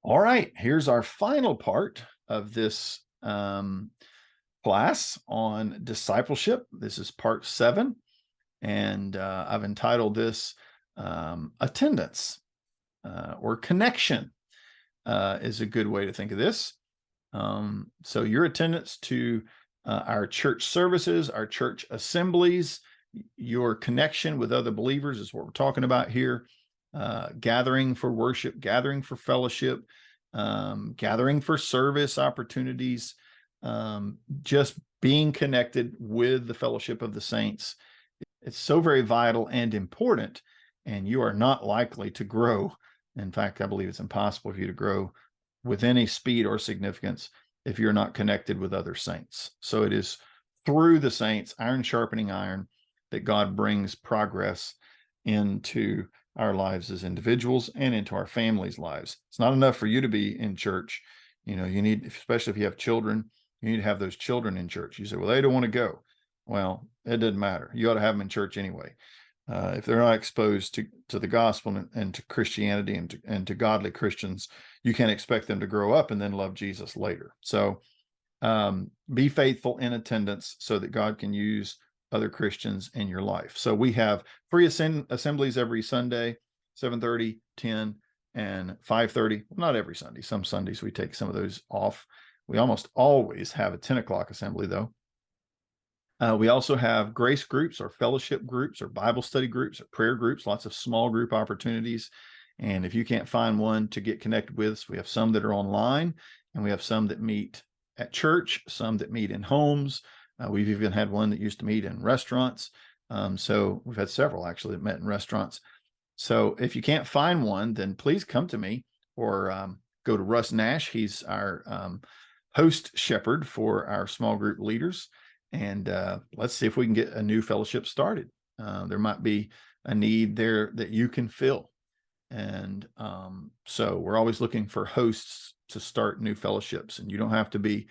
All right, here's our final part of this class on discipleship. This is part 7, and I've entitled this Attendance or Connection is a good way to think of this. So your attendance to our church services, our church assemblies, your connection with other believers is what we're talking about here. Gathering for worship, gathering for fellowship, gathering for service opportunities, just being connected with the fellowship of the saints. It's so very vital and important, and you are not likely to grow. In fact, I believe it's impossible for you to grow with any speed or significance if you're not connected with other saints. So it is through the saints, iron sharpening iron, that God brings progress into our lives as individuals and into our families' lives. It's not enough for you to be in church. You need, especially if you have children, you need to have those children in church. You say, well, they don't want to go. Well, it doesn't matter. You ought to have them in church anyway. If they're not exposed to the gospel and to Christianity and to godly Christians, you can't expect them to grow up and then love Jesus later. So be faithful in attendance so that God can use other Christians in your life. So we have 3 assemblies every Sunday, 7:30, 10, and 5:30. Well, not every Sunday. Some Sundays we take some of those off. We almost always have a 10 o'clock assembly, though. We also have grace groups or fellowship groups or Bible study groups or prayer groups, lots of small group opportunities. And if you can't find one to get connected with us, we have some that are online, and we have some that meet at church, some that meet in homes. We've even had one that used to meet in restaurants. So we've had several actually that met in restaurants. So if you can't find one, then please come to me or go to Russ Nash. He's our host shepherd for our small group leaders. And let's see if we can get a new fellowship started. There might be a need there that you can fill. And so we're always looking for hosts to start new fellowships. And you don't have to be,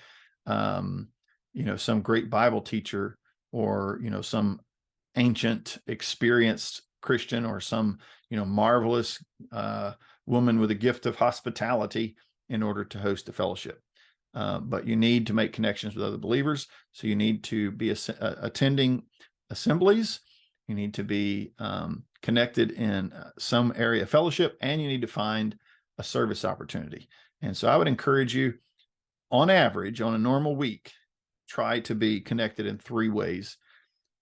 some great Bible teacher or, some ancient, experienced Christian or some, marvelous woman with a gift of hospitality in order to host a fellowship. But you need to make connections with other believers. So you need to be attending assemblies. You need to be connected in some area of fellowship, and you need to find a service opportunity. And so I would encourage you, on average, on a normal week, try to be connected in 3 ways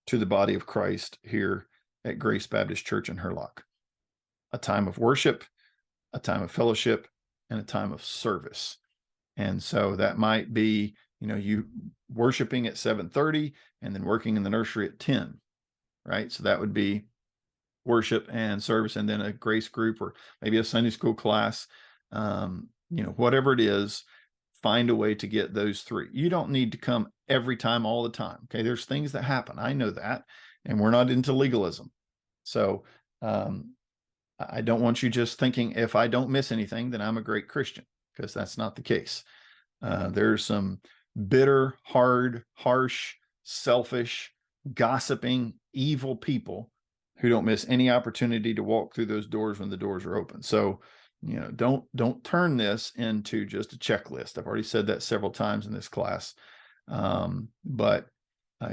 to the body of Christ here at Grace Baptist Church in Hurlock: a time of worship, a time of fellowship, and a time of service. And so that might be, you worshiping at 7:30 and then working in the nursery at 10, right? So that would be worship and service, and then a grace group or maybe a Sunday school class. Whatever it is, find a way to get those 3. You don't need to come every time, all the time. Okay. There's things that happen. I know that. And we're not into legalism. So I don't want you just thinking, if I don't miss anything, then I'm a great Christian, because that's not the case. There's some bitter, hard, harsh, selfish, gossiping, evil people who don't miss any opportunity to walk through those doors when the doors are open. So, don't turn this into just a checklist. I've already said that several times in this class. But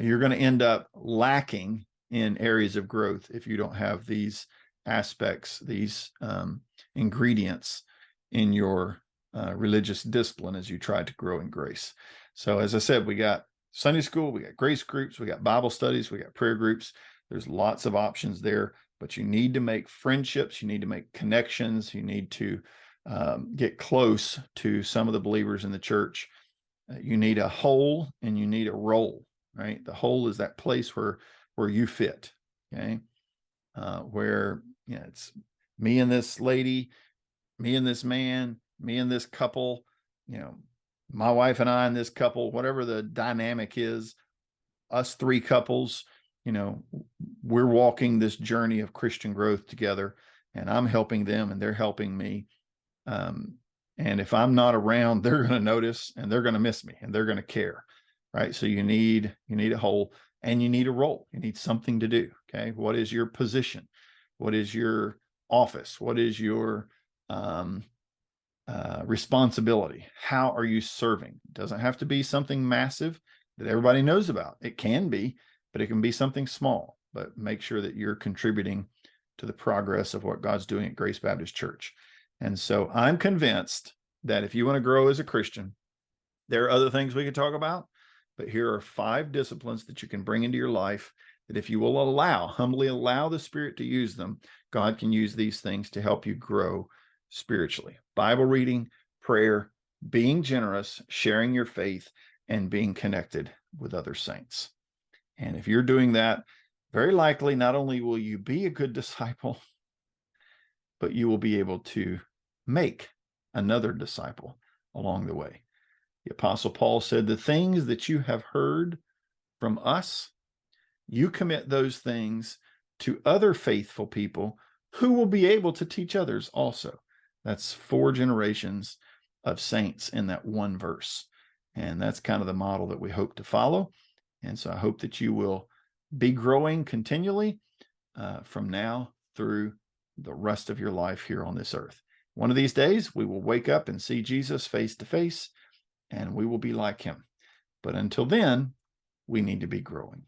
you're going to end up lacking in areas of growth if you don't have these aspects, these ingredients in your religious discipline as you try to grow in grace. So as I said, we got Sunday school, we got grace groups, we got Bible studies, we got prayer groups. There's lots of options there, but you need to make friendships. You need to make connections. You need to get close to some of the believers in the church. You need a hole and you need a role, right? The hole is that place where you fit, okay? Where it's me and this lady, me and this man, me and this couple, my wife and I and this couple, whatever the dynamic is, us 3 couples, we're walking this journey of Christian growth together, and I'm helping them and they're helping me. And if I'm not around, they're going to notice and they're going to miss me and they're going to care, right? So you need a hole and you need a role. You need something to do. Okay. What is your position? What is your office? What is your responsibility. How are you serving? It doesn't have to be something massive that everybody knows about. It can be, but it can be something small. But make sure that you're contributing to the progress of what God's doing at Grace Baptist Church. And so I'm convinced that if you want to grow as a Christian, there are other things we could talk about, but here are 5 disciplines that you can bring into your life that if you will humbly allow the Spirit to use them, God can use these things to help you grow spiritually. Bible reading, prayer, being generous, sharing your faith, and being connected with other saints. And if you're doing that, very likely not only will you be a good disciple, but you will be able to make another disciple along the way. The Apostle Paul said, the things that you have heard from us, you commit those things to other faithful people who will be able to teach others also. That's 4 generations of saints in that one verse. And that's kind of the model that we hope to follow. And so I hope that you will be growing continually from now through the rest of your life here on this earth. One of these days, we will wake up and see Jesus face to face, and we will be like him. But until then, we need to be growing.